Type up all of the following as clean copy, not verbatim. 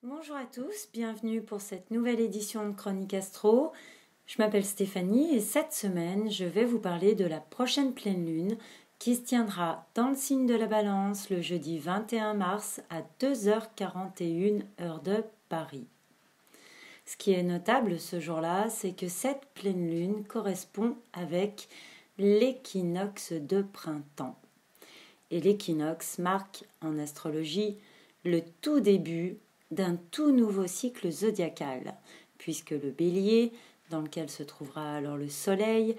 Bonjour à tous, bienvenue pour cette nouvelle édition de Chronique Astro. Je m'appelle Stéphanie et cette semaine, je vais vous parler de la prochaine pleine lune qui se tiendra dans le signe de la Balance le jeudi 21 mars à 2h41 heure de Paris. Ce qui est notable ce jour-là, c'est que cette pleine lune correspond avec l'équinoxe de printemps. Et l'équinoxe marque en astrologie le tout début d'un tout nouveau cycle zodiacal, puisque le Bélier, dans lequel se trouvera alors le Soleil,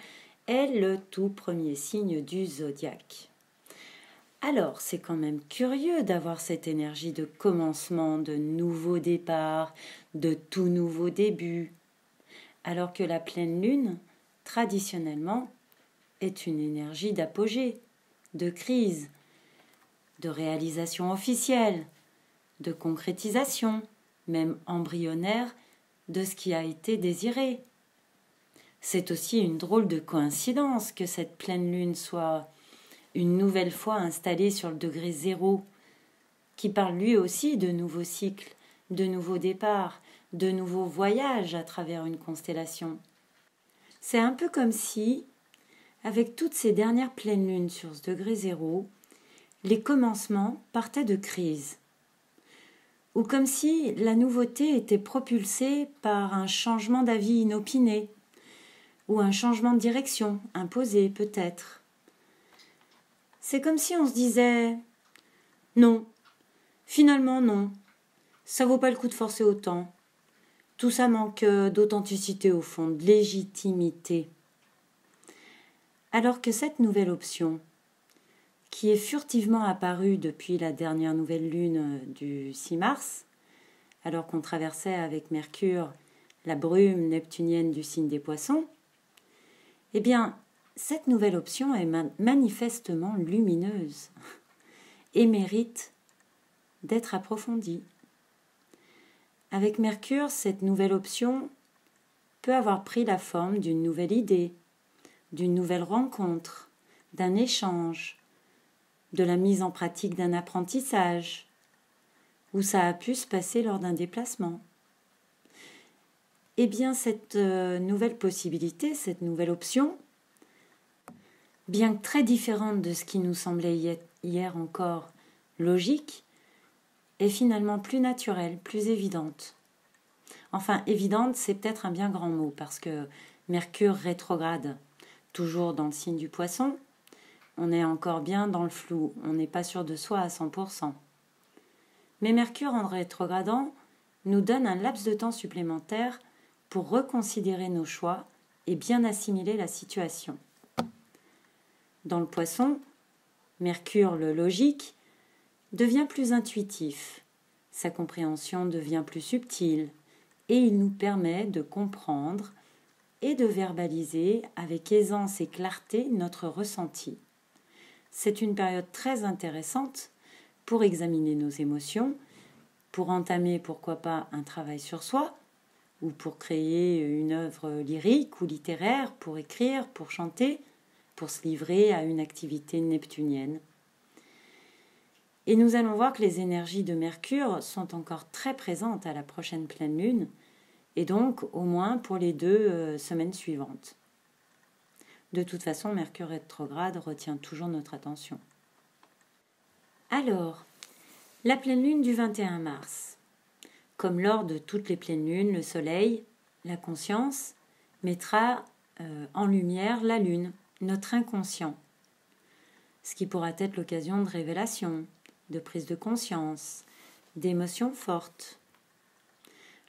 est le tout premier signe du zodiaque. Alors, c'est quand même curieux d'avoir cette énergie de commencement, de nouveau départ, de tout nouveau début, alors que la pleine lune, traditionnellement, est une énergie d'apogée, de crise, de réalisation officielle, de concrétisation, même embryonnaire, de ce qui a été désiré. C'est aussi une drôle de coïncidence que cette pleine lune soit une nouvelle fois installée sur le degré 0, qui parle lui aussi de nouveaux cycles, de nouveaux départs, de nouveaux voyages à travers une constellation. C'est un peu comme si, avec toutes ces dernières pleines lunes sur ce degré 0, les commencements partaient de crise. Ou comme si la nouveauté était propulsée par un changement d'avis inopiné, ou un changement de direction imposé peut-être. C'est comme si on se disait « Non, finalement non, ça vaut pas le coup de forcer autant. Tout ça manque d'authenticité au fond, de légitimité. » Alors que cette nouvelle option, qui est furtivement apparue depuis la dernière nouvelle lune du 6 mars, alors qu'on traversait avec Mercure la brume neptunienne du signe des Poissons, eh bien, cette nouvelle option est manifestement lumineuse et mérite d'être approfondie. Avec Mercure, cette nouvelle option peut avoir pris la forme d'une nouvelle idée, d'une nouvelle rencontre, d'un échange, de la mise en pratique d'un apprentissage, où ça a pu se passer lors d'un déplacement. Eh bien, cette nouvelle possibilité, cette nouvelle option, bien que très différente de ce qui nous semblait hier encore logique, est finalement plus naturelle, plus évidente. Enfin, évidente, c'est peut-être un bien grand mot, parce que Mercure rétrograde, toujours dans le signe du Poisson, on est encore bien dans le flou, on n'est pas sûr de soi à 100%. Mais Mercure en rétrogradant nous donne un laps de temps supplémentaire pour reconsidérer nos choix et bien assimiler la situation. Dans le Poisson, Mercure, le logique, devient plus intuitif, sa compréhension devient plus subtile et il nous permet de comprendre et de verbaliser avec aisance et clarté notre ressenti. C'est une période très intéressante pour examiner nos émotions, pour entamer, pourquoi pas, un travail sur soi, ou pour créer une œuvre lyrique ou littéraire, pour écrire, pour chanter, pour se livrer à une activité neptunienne. Et nous allons voir que les énergies de Mercure sont encore très présentes à la prochaine pleine lune, et donc au moins pour les 2 semaines suivantes. De toute façon, Mercure rétrograde retient toujours notre attention. Alors, la pleine lune du 21 mars. Comme lors de toutes les pleines lunes, le Soleil, la conscience, mettra en lumière la lune, notre inconscient. Ce qui pourra être l'occasion de révélation, de prise de conscience, d'émotions fortes.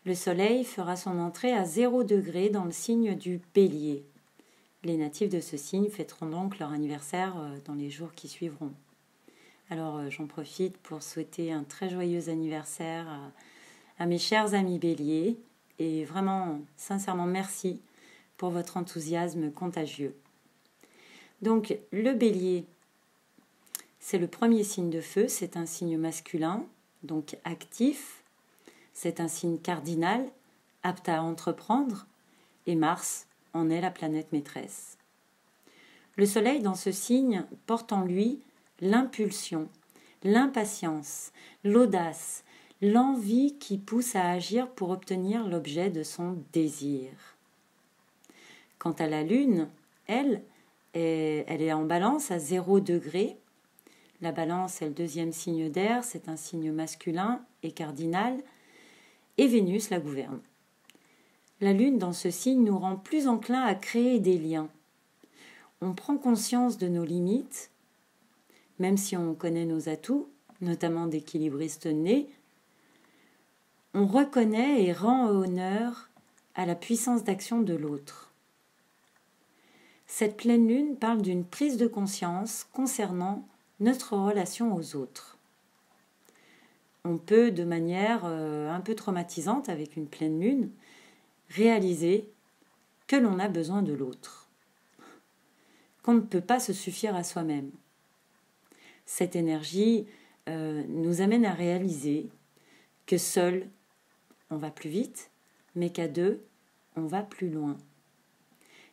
Le Soleil fera son entrée à 0 degré dans le signe du Bélier. Les natifs de ce signe fêteront donc leur anniversaire dans les jours qui suivront. Alors j'en profite pour souhaiter un très joyeux anniversaire à mes chers amis Béliers et vraiment, sincèrement, merci pour votre enthousiasme contagieux. Donc le Bélier, c'est le premier signe de feu, c'est un signe masculin, donc actif, c'est un signe cardinal, apte à entreprendre, et Mars en est la planète maîtresse. Le Soleil dans ce signe porte en lui l'impulsion, l'impatience, l'audace, l'envie qui pousse à agir pour obtenir l'objet de son désir. Quant à la Lune, elle est en balance à 0 degré. La balance est le deuxième signe d'air, c'est un signe masculin et cardinal, et Vénus la gouverne. La Lune dans ce signe nous rend plus enclins à créer des liens. On prend conscience de nos limites, même si on connaît nos atouts, notamment d'équilibriste né, on reconnaît et rend honneur à la puissance d'action de l'autre. Cette pleine lune parle d'une prise de conscience concernant notre relation aux autres. On peut, de manière un peu traumatisante avec une pleine lune, réaliser que l'on a besoin de l'autre, qu'on ne peut pas se suffire à soi-même. Cette énergie nous amène à réaliser que seul, on va plus vite, mais qu'à deux, on va plus loin.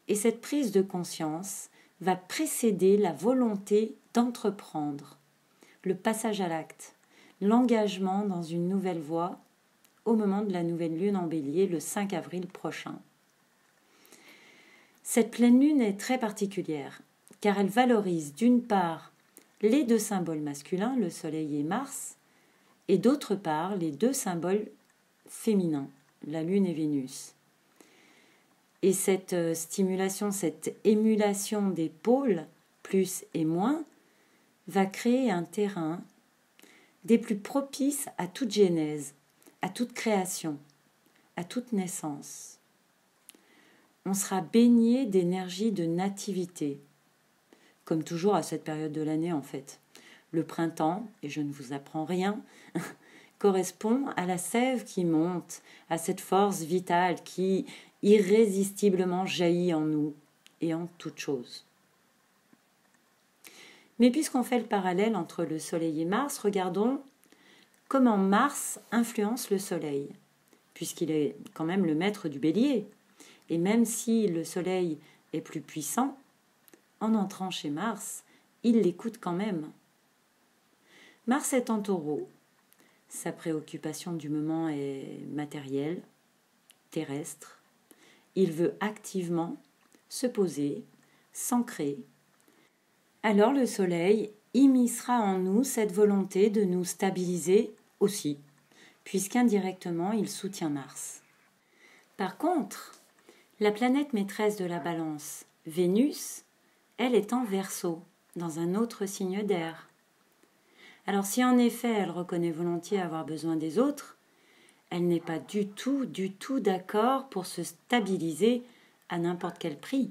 Et cette prise de conscience va précéder la volonté d'entreprendre, le passage à l'acte, l'engagement dans une nouvelle voie au moment de la nouvelle lune en Bélier le 5 avril prochain. Cette pleine lune est très particulière car elle valorise d'une part les deux symboles masculins, le Soleil et Mars, et d'autre part les deux symboles féminins, la Lune et Vénus. Et cette stimulation, cette émulation des pôles, plus et moins, va créer un terrain des plus propices à toute genèse, à toute création, à toute naissance. On sera baigné d'énergie de nativité, comme toujours à cette période de l'année en fait. Le printemps, et je ne vous apprends rien, correspond à la sève qui monte, à cette force vitale qui irrésistiblement jaillit en nous et en toute chose. Mais puisqu'on fait le parallèle entre le Soleil et Mars, regardons comment Mars influence le Soleil, puisqu'il est quand même le maître du Bélier. Et même si le Soleil est plus puissant, en entrant chez Mars, il l'écoute quand même. Mars est en Taureau. Sa préoccupation du moment est matérielle, terrestre. Il veut activement se poser, s'ancrer. Alors le Soleil immiscera en nous cette volonté de nous stabiliser aussi, puisqu'indirectement il soutient Mars. Par contre, la planète maîtresse de la Balance, Vénus, elle est en Verseau, dans un autre signe d'air. Alors si en effet elle reconnaît volontiers avoir besoin des autres, elle n'est pas du tout d'accord pour se stabiliser à n'importe quel prix.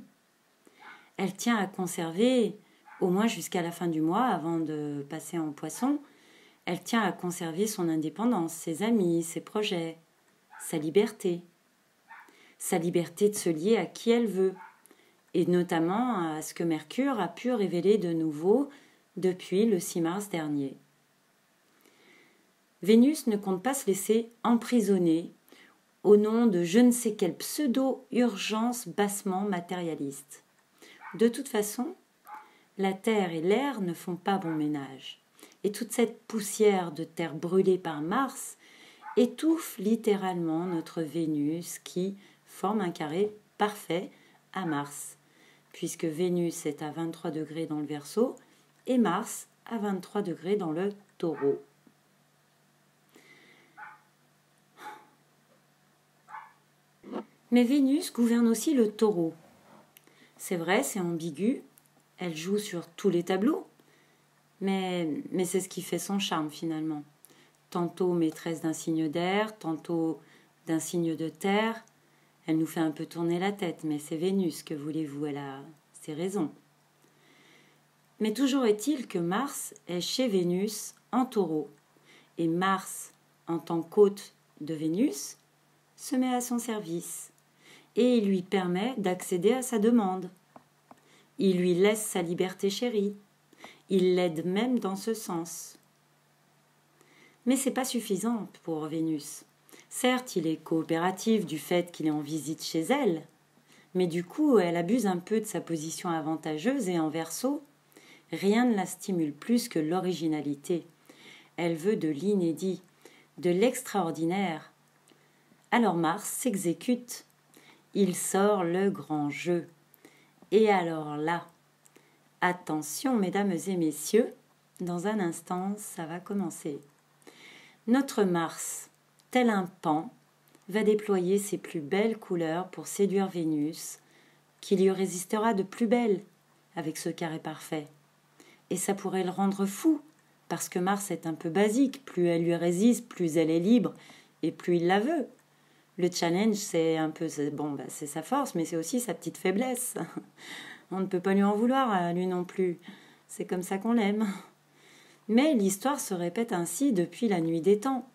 Elle tient à conserver, au moins jusqu'à la fin du mois, avant de passer en Poisson, elle tient à conserver son indépendance, ses amis, ses projets, sa liberté de se lier à qui elle veut, et notamment à ce que Mercure a pu révéler de nouveau depuis le 6 mars dernier. Vénus ne compte pas se laisser emprisonner au nom de je ne sais quelle pseudo-urgence bassement matérialiste. De toute façon, la terre et l'air ne font pas bon ménage. Et toute cette poussière de terre brûlée par Mars étouffe littéralement notre Vénus qui forme un carré parfait à Mars, puisque Vénus est à 23 degrés dans le Verseau et Mars à 23 degrés dans le Taureau. Mais Vénus gouverne aussi le Taureau. C'est vrai, c'est ambigu, elle joue sur tous les tableaux, mais c'est ce qui fait son charme finalement. Tantôt maîtresse d'un signe d'air, tantôt d'un signe de terre, elle nous fait un peu tourner la tête, mais c'est Vénus, que voulez-vous, elle a ses raisons. Mais toujours est-il que Mars est chez Vénus en Taureau, et Mars, en tant qu'hôte de Vénus, se met à son service, et il lui permet d'accéder à sa demande. Il lui laisse sa liberté chérie. Il l'aide même dans ce sens. Mais c'est pas suffisant pour Vénus. Certes, il est coopératif du fait qu'il est en visite chez elle, mais du coup, elle abuse un peu de sa position avantageuse et en Verseau, rien ne la stimule plus que l'originalité. Elle veut de l'inédit, de l'extraordinaire. Alors Mars s'exécute. Il sort le grand jeu. Et alors là, attention mesdames et messieurs, dans un instant, ça va commencer. Notre Mars, tel un paon, va déployer ses plus belles couleurs pour séduire Vénus, qui lui résistera de plus belle avec ce carré parfait. Et ça pourrait le rendre fou, parce que Mars est un peu basique, plus elle lui résiste, plus elle est libre, et plus il la veut. Le challenge, c'est un peu, c'est sa force, mais c'est aussi sa petite faiblesse. On ne peut pas lui en vouloir à lui non plus. C'est comme ça qu'on l'aime. Mais l'histoire se répète ainsi depuis la nuit des temps.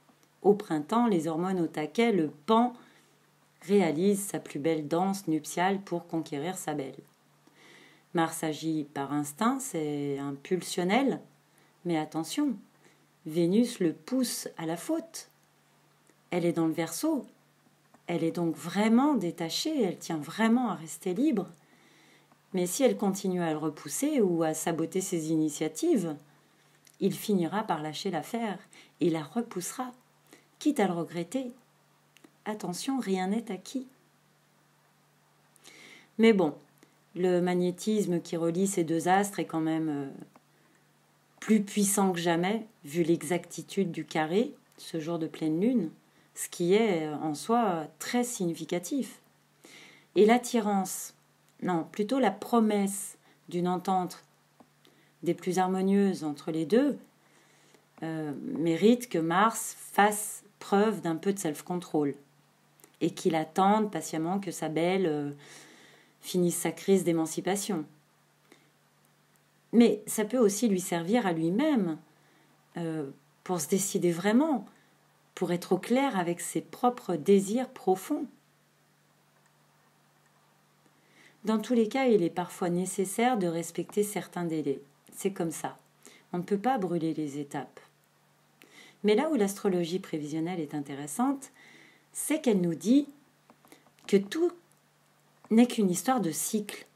Au printemps, les hormones au taquet, le paon réalise sa plus belle danse nuptiale pour conquérir sa belle. Mars agit par instinct, c'est impulsionnel, mais attention, Vénus le pousse à la faute. Elle est dans le Verseau, elle est donc vraiment détachée, elle tient vraiment à rester libre. Mais si elle continue à le repousser ou à saboter ses initiatives, il finira par lâcher l'affaire et la repoussera, quitte à le regretter. Attention, rien n'est acquis. Mais bon, le magnétisme qui relie ces deux astres est quand même plus puissant que jamais, vu l'exactitude du carré, ce jour de pleine lune, ce qui est en soi très significatif. Et l'attirance, non, plutôt la promesse d'une entente des plus harmonieuses entre les deux, mérite que Mars fasse preuve d'un peu de self-control et qu'il attende patiemment que sa belle finisse sa crise d'émancipation. Mais ça peut aussi lui servir à lui-même pour se décider vraiment, pour être au clair avec ses propres désirs profonds. Dans tous les cas, il est parfois nécessaire de respecter certains délais. C'est comme ça. On ne peut pas brûler les étapes. Mais là où l'astrologie prévisionnelle est intéressante, c'est qu'elle nous dit que tout n'est qu'une histoire de cycle.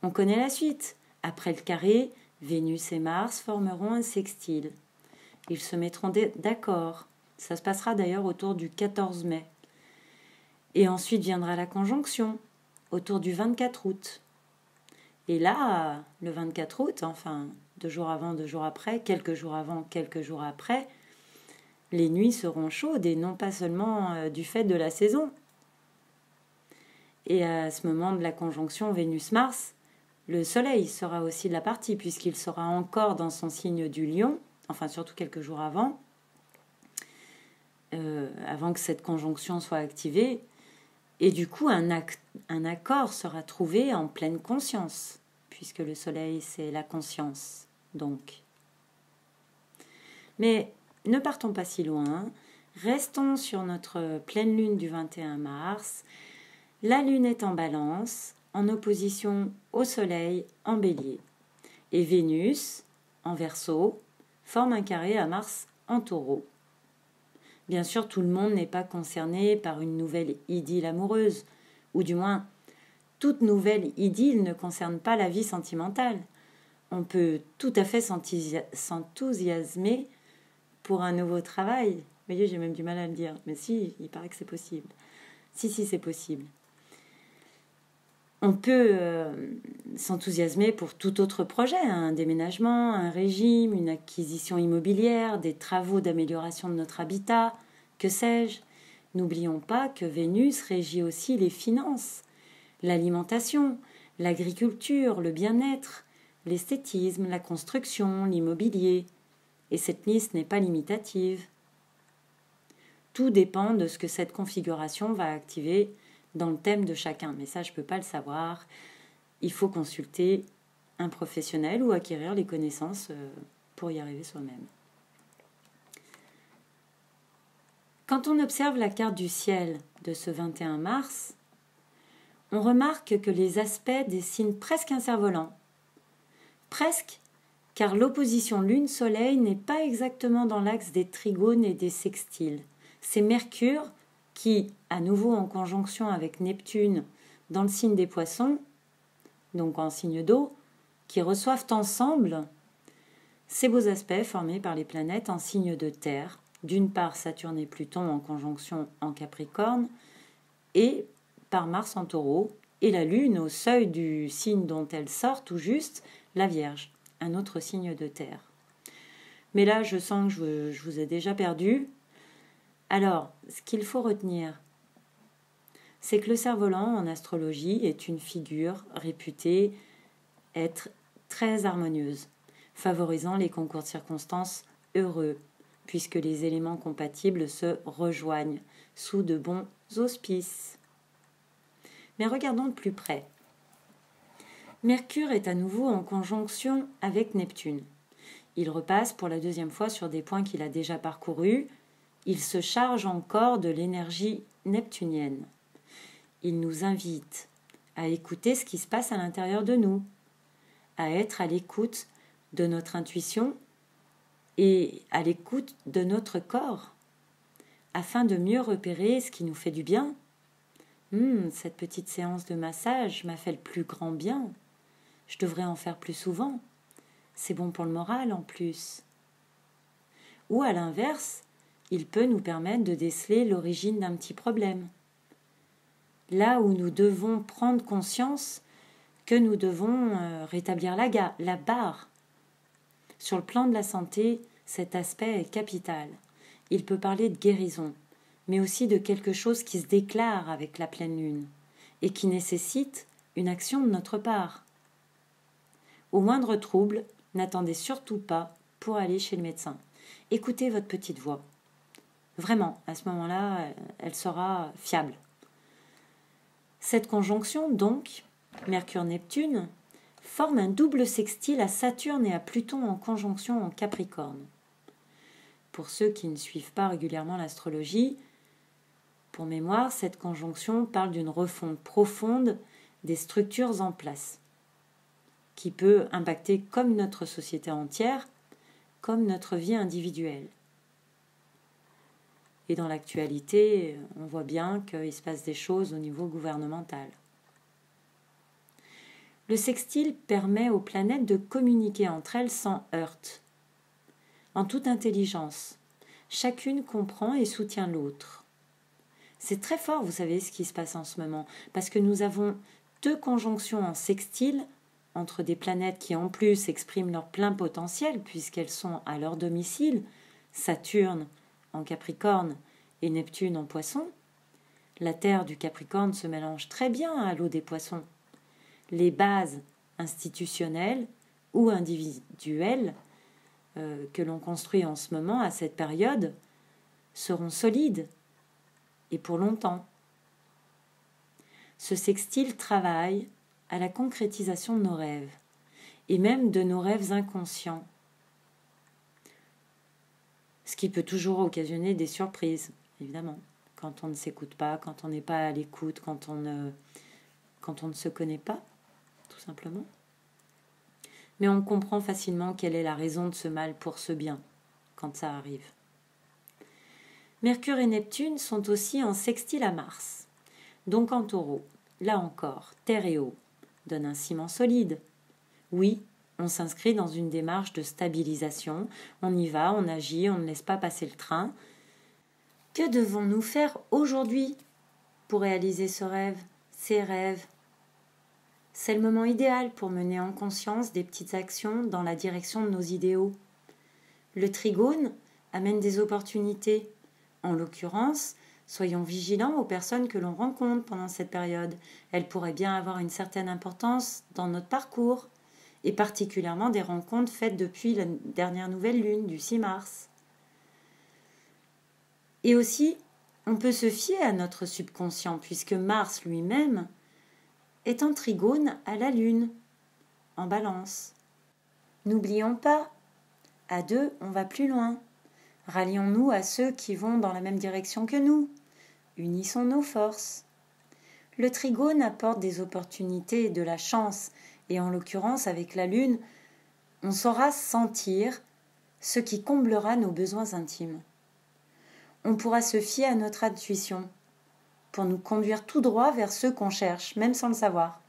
On connaît la suite. Après le carré, Vénus et Mars formeront un sextile. Ils se mettront d'accord. Ça se passera d'ailleurs autour du 14 mai. Et ensuite viendra la conjonction, autour du 24 août. Et là, le 24 août, enfin 2 jours avant, 2 jours après, quelques jours avant, quelques jours après, les nuits seront chaudes et non pas seulement du fait de la saison. Et à ce moment de la conjonction Vénus-Mars, le Soleil sera aussi de la partie puisqu'il sera encore dans son signe du Lion, enfin surtout quelques jours avant que cette conjonction soit activée. Et du coup, un accord sera trouvé en pleine conscience, puisque le Soleil, c'est la conscience, donc. Mais ne partons pas si loin, restons sur notre pleine lune du 21 mars. La lune est en balance, en opposition au Soleil en bélier. Et Vénus, en Verseau, forme un carré à Mars en taureau. Bien sûr, tout le monde n'est pas concerné par une nouvelle idylle amoureuse, ou du moins, toute nouvelle idylle ne concerne pas la vie sentimentale. On peut tout à fait s'enthousiasmer pour un nouveau travail. Vous voyez, j'ai même du mal à le dire, mais si, il paraît que c'est possible. Si, c'est possible. On peut s'enthousiasmer pour tout autre projet, un déménagement, un régime, une acquisition immobilière, des travaux d'amélioration de notre habitat, que sais-je. N'oublions pas que Vénus régit aussi les finances, l'alimentation, l'agriculture, le bien-être, l'esthétisme, la construction, l'immobilier. Et cette liste n'est pas limitative. Tout dépend de ce que cette configuration va activer dans le thème de chacun. Mais ça, je ne peux pas le savoir. Il faut consulter un professionnel ou acquérir les connaissances pour y arriver soi-même. Quand on observe la carte du ciel de ce 21 mars, on remarque que les aspects dessinent presque un cerf-volant. Presque, car l'opposition Lune-Soleil n'est pas exactement dans l'axe des trigones et des sextiles. C'est Mercure qui, à nouveau en conjonction avec Neptune dans le signe des Poissons, donc en signe d'eau, qui reçoivent ensemble ces beaux aspects formés par les planètes en signe de terre, d'une part Saturne et Pluton en conjonction en Capricorne, et par Mars en Taureau, et la Lune au seuil du signe dont elle sort tout juste, la Vierge, un autre signe de terre. Mais là, je sens que je vous ai déjà perdu. Alors, ce qu'il faut retenir, c'est que le cerf-volant en astrologie est une figure réputée être très harmonieuse, favorisant les concours de circonstances heureux, puisque les éléments compatibles se rejoignent sous de bons auspices. Mais regardons de plus près. Mercure est à nouveau en conjonction avec Neptune. Il repasse pour la deuxième fois sur des points qu'il a déjà parcourus. Il se charge encore de l'énergie neptunienne. Il nous invite à écouter ce qui se passe à l'intérieur de nous, à être à l'écoute de notre intuition et à l'écoute de notre corps, afin de mieux repérer ce qui nous fait du bien. Cette petite séance de massage m'a fait le plus grand bien. Je devrais en faire plus souvent. C'est bon pour le moral en plus. Ou à l'inverse, il peut nous permettre de déceler l'origine d'un petit problème. Là où nous devons prendre conscience que nous devons rétablir la barre. Sur le plan de la santé, cet aspect est capital. Il peut parler de guérison, mais aussi de quelque chose qui se déclare avec la pleine lune et qui nécessite une action de notre part. Au moindre trouble, n'attendez surtout pas pour aller chez le médecin. Écoutez votre petite voix. Vraiment, à ce moment-là, elle sera fiable. Cette conjonction, donc, Mercure-Neptune, forme un double sextile à Saturne et à Pluton en conjonction en Capricorne. Pour ceux qui ne suivent pas régulièrement l'astrologie, pour mémoire, cette conjonction parle d'une refonte profonde des structures en place, qui peut impacter comme notre société entière, comme notre vie individuelle. Et dans l'actualité, on voit bien qu'il se passe des choses au niveau gouvernemental. Le sextile permet aux planètes de communiquer entre elles sans heurts, en toute intelligence. Chacune comprend et soutient l'autre. C'est très fort, vous savez, ce qui se passe en ce moment, parce que nous avons 2 conjonctions en sextile entre des planètes qui en plus expriment leur plein potentiel puisqu'elles sont à leur domicile, Saturne en Capricorne et Neptune en Poisson. La terre du Capricorne se mélange très bien à l'eau des Poissons. Les bases institutionnelles ou individuelles que l'on construit en ce moment à cette période seront solides et pour longtemps. Ce sextile travaille à la concrétisation de nos rêves et même de nos rêves inconscients, ce qui peut toujours occasionner des surprises, évidemment, quand on ne s'écoute pas, quand on n'est pas à l'écoute, quand on ne se connaît pas, tout simplement. Mais on comprend facilement quelle est la raison de ce mal pour ce bien, quand ça arrive. Mercure et Neptune sont aussi en sextile à Mars, donc en Taureau. Là encore, terre et eau donnent un ciment solide. Oui, on s'inscrit dans une démarche de stabilisation, on y va, on agit, on ne laisse pas passer le train. Que devons-nous faire aujourd'hui pour réaliser ce rêve, ces rêves ? C'est le moment idéal pour mener en conscience des petites actions dans la direction de nos idéaux. Le trigone amène des opportunités. En l'occurrence, soyons vigilants aux personnes que l'on rencontre pendant cette période. Elles pourraient bien avoir une certaine importance dans notre parcours, et particulièrement des rencontres faites depuis la dernière nouvelle lune du 6 mars. Et aussi, on peut se fier à notre subconscient, puisque Mars lui-même est en trigone à la Lune, en Balance. N'oublions pas, à 2, on va plus loin. Rallions-nous à ceux qui vont dans la même direction que nous. Unissons nos forces. Le trigone apporte des opportunités et de la chance, et en l'occurrence avec la Lune, on saura sentir ce qui comblera nos besoins intimes. On pourra se fier à notre intuition pour nous conduire tout droit vers ceux qu'on cherche, même sans le savoir.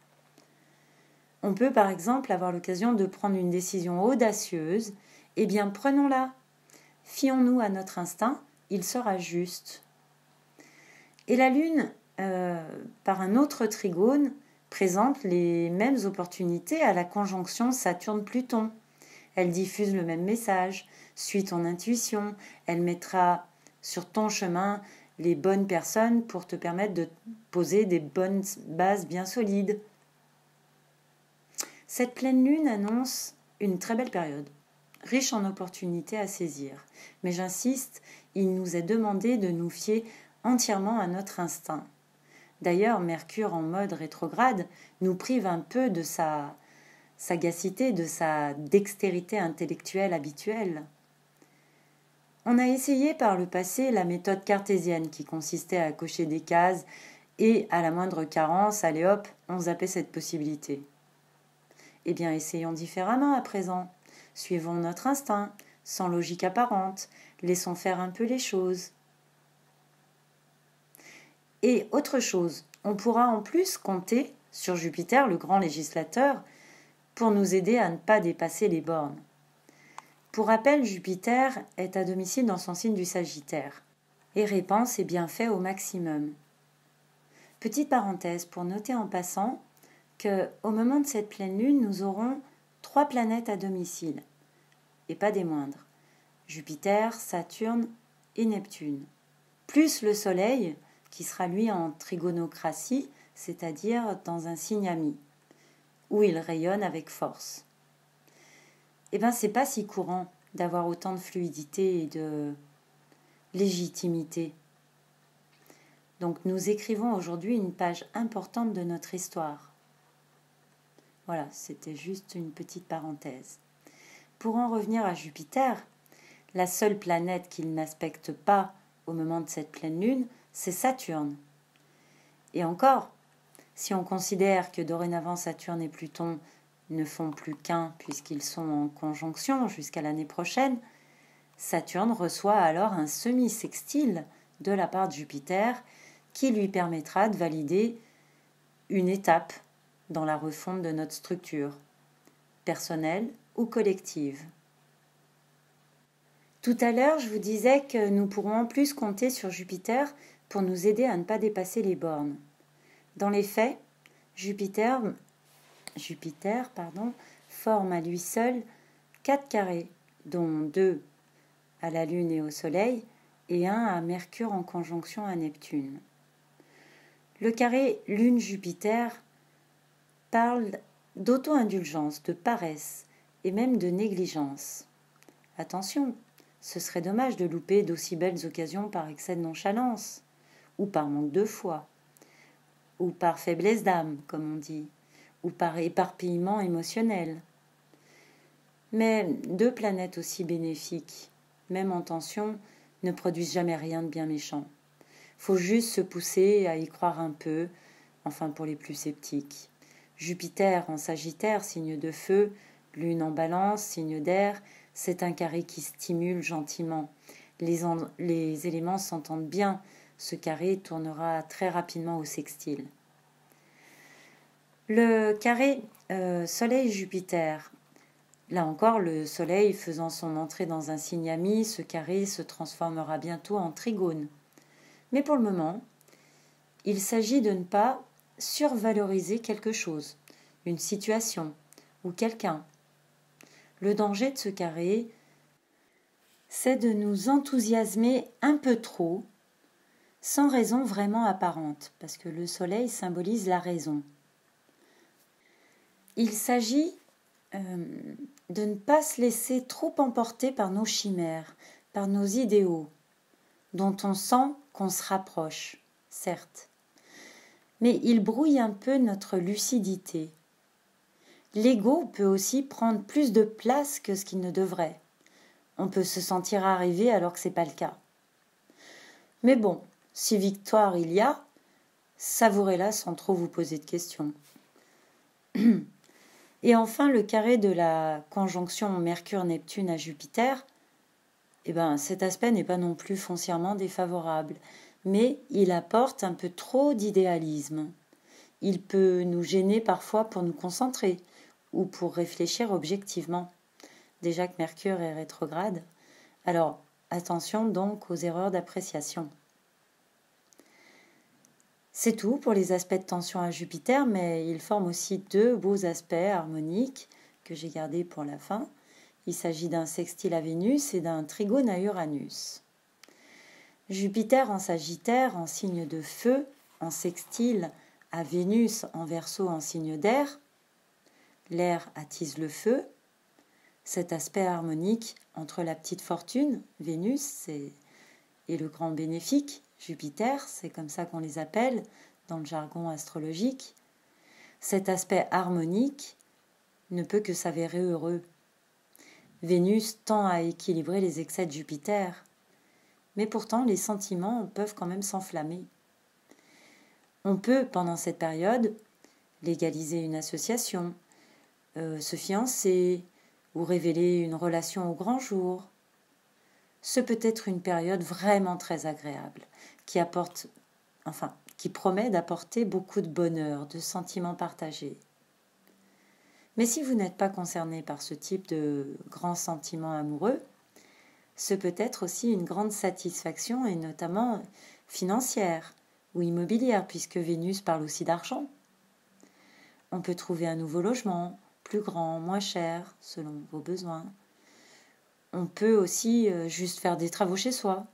On peut par exemple avoir l'occasion de prendre une décision audacieuse, eh bien prenons-la. Fions-nous à notre instinct il sera juste. Et la Lune, par un autre trigone, présente les mêmes opportunités à la conjonction Saturne-Pluton. Elle diffuse le même message, suis ton intuition, elle mettra sur ton chemin les bonnes personnes pour te permettre de poser des bonnes bases bien solides. Cette pleine lune annonce une très belle période, riche en opportunités à saisir. Mais j'insiste, il nous est demandé de nous fier entièrement à notre instinct. D'ailleurs, Mercure en mode rétrograde nous prive un peu de sa sagacité, de sa dextérité intellectuelle habituelle. On a essayé par le passé la méthode cartésienne qui consistait à cocher des cases et à la moindre carence, allez hop, on zappait cette possibilité. Eh bien, essayons différemment à présent. Suivons notre instinct, sans logique apparente, laissons faire un peu les choses. Et autre chose, on pourra en plus compter sur Jupiter, le grand législateur, pour nous aider à ne pas dépasser les bornes. Pour rappel, Jupiter est à domicile dans son signe du Sagittaire et répand ses bienfaits au maximum. Petite parenthèse pour noter en passant qu'au moment de cette pleine lune, nous aurons 3 planètes à domicile, et pas des moindres, Jupiter, Saturne et Neptune, plus le Soleil, qui sera lui en trigonocratie, c'est-à-dire dans un signe ami, où il rayonne avec force. Eh bien, c'est pas si courant d'avoir autant de fluidité et de légitimité. Donc, nous écrivons aujourd'hui une page importante de notre histoire. Voilà, c'était juste une petite parenthèse. Pour en revenir à Jupiter, la seule planète qu'il n'aspecte pas au moment de cette pleine lune, c'est Saturne. Et encore, si on considère que dorénavant Saturne et Pluton ne font plus qu'un puisqu'ils sont en conjonction jusqu'à l'année prochaine, Saturne reçoit alors un semi-sextile de la part de Jupiter qui lui permettra de valider une étape dans la refonte de notre structure, personnelle ou collective. Tout à l'heure, je vous disais que nous pourrons en plus compter sur Jupiter pour nous aider à ne pas dépasser les bornes. Dans les faits, Jupiter forme à lui seul 4 carrés, dont 2 à la Lune et au Soleil, et 1 à Mercure en conjonction à Neptune. Le carré Lune-Jupiter parle d'auto-indulgence, de paresse et même de négligence. Attention, ce serait dommage de louper d'aussi belles occasions par excès de nonchalance, ou par manque de foi, ou par faiblesse d'âme, comme on dit, ou par éparpillement émotionnel. Mais 2 planètes aussi bénéfiques, même en tension, ne produisent jamais rien de bien méchant. Faut juste se pousser à y croire un peu, enfin pour les plus sceptiques. Jupiter en Sagittaire, signe de feu, Lune en Balance, signe d'air, c'est un carré qui stimule gentiment. Les éléments s'entendent bien, ce carré tournera très rapidement au sextile. Le carré Soleil-Jupiter, là encore, le Soleil faisant son entrée dans un signe ami, ce carré se transformera bientôt en trigone. Mais pour le moment, il s'agit de ne pas survaloriser quelque chose, une situation ou quelqu'un. Le danger de ce carré, c'est de nous enthousiasmer un peu trop, sans raison vraiment apparente, parce que le Soleil symbolise la raison. Il s'agit de ne pas se laisser trop emporter par nos chimères, par nos idéaux, dont on sent qu'on se rapproche, certes. Mais il brouille un peu notre lucidité. L'ego peut aussi prendre plus de place que ce qu'il ne devrait. On peut se sentir arrivé alors que ce n'est pas le cas. Mais bon, si victoire il y a, savourez-la sans trop vous poser de questions. Et enfin, le carré de la conjonction Mercure-Neptune à Jupiter, cet aspect n'est pas non plus foncièrement défavorable, mais il apporte un peu trop d'idéalisme. Il peut nous gêner parfois pour nous concentrer ou pour réfléchir objectivement. Déjà que Mercure est rétrograde. Alors, Attention donc aux erreurs d'appréciation. C'est tout pour les aspects de tension à Jupiter, mais il forme aussi deux beaux aspects harmoniques que j'ai gardés pour la fin. Il s'agit d'un sextile à Vénus et d'un trigone à Uranus. Jupiter en Sagittaire en signe de feu, en sextile à Vénus en Verseau en signe d'air. L'air attise le feu. Cet aspect harmonique entre la petite fortune, Vénus, et le grand bénéfique, Jupiter, c'est comme ça qu'on les appelle dans le jargon astrologique. Cet aspect harmonique ne peut que s'avérer heureux. Vénus tend à équilibrer les excès de Jupiter, mais pourtant les sentiments peuvent quand même s'enflammer. On peut, pendant cette période, légaliser une association, se fiancer ou révéler une relation au grand jour. Ce peut être une période vraiment très agréable, qui promet d'apporter beaucoup de bonheur, de sentiments partagés. Mais si vous n'êtes pas concerné par ce type de grands sentiments amoureux, ce peut être aussi une grande satisfaction, et notamment financière ou immobilière, puisque Vénus parle aussi d'argent. On peut trouver un nouveau logement, plus grand, moins cher, selon vos besoins. On peut aussi juste faire des travaux chez soi.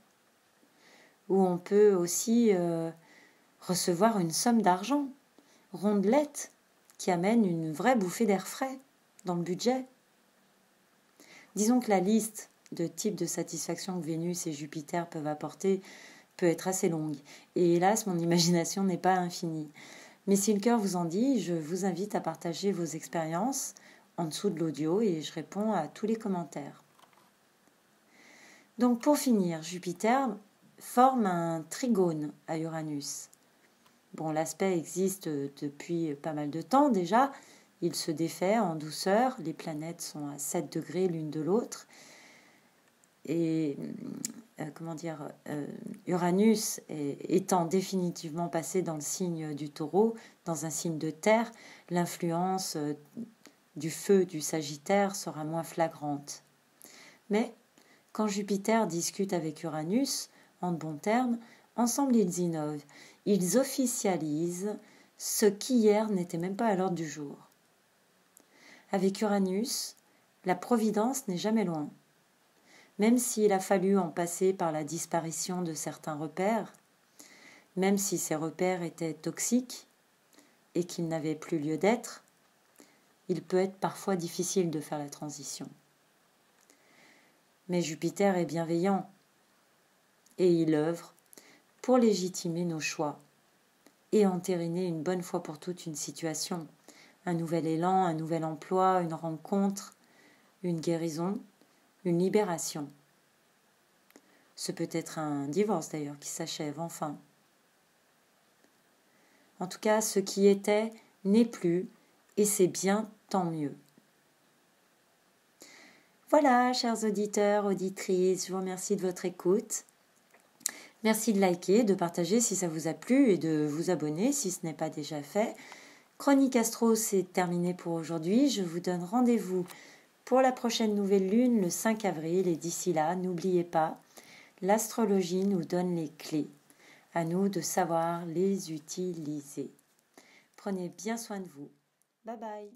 Ou on peut aussi recevoir une somme d'argent, rondelette, qui amène une vraie bouffée d'air frais dans le budget. Disons que la liste de types de satisfaction que Vénus et Jupiter peuvent apporter peut être assez longue. Et hélas, mon imagination n'est pas infinie. Mais si le cœur vous en dit, je vous invite à partager vos expériences en dessous de l'audio et je réponds à tous les commentaires. Donc pour finir, Jupiter forme un trigone à Uranus. Bon, l'aspect existe depuis pas mal de temps déjà. Il se défait en douceur. Les planètes sont à 7 degrés l'une de l'autre. Et Uranus étant définitivement passé dans le signe du Taureau, dans un signe de terre, l'influence du feu du Sagittaire sera moins flagrante. Mais quand Jupiter discute avec Uranus, en de bons termes, ensemble ils innovent. Ils officialisent ce qui hier n'était même pas à l'ordre du jour. Avec Uranus, la providence n'est jamais loin. Même s'il a fallu en passer par la disparition de certains repères, même si ces repères étaient toxiques et qu'ils n'avaient plus lieu d'être, il peut être parfois difficile de faire la transition. Mais Jupiter est bienveillant et il œuvre pour légitimer nos choix et entériner une bonne fois pour toutes une situation, un nouvel élan, un nouvel emploi, une rencontre, une guérison, une libération. Ce peut être un divorce d'ailleurs qui s'achève enfin. En tout cas, ce qui était n'est plus et c'est bien tant mieux. Voilà, chers auditeurs, auditrices, je vous remercie de votre écoute. Merci de liker, de partager si ça vous a plu et de vous abonner si ce n'est pas déjà fait. Chronique Astro, c'est terminé pour aujourd'hui. Je vous donne rendez-vous pour la prochaine nouvelle lune le 5 avril et d'ici là, n'oubliez pas, l'astrologie nous donne les clés. À nous de savoir les utiliser. Prenez bien soin de vous. Bye bye.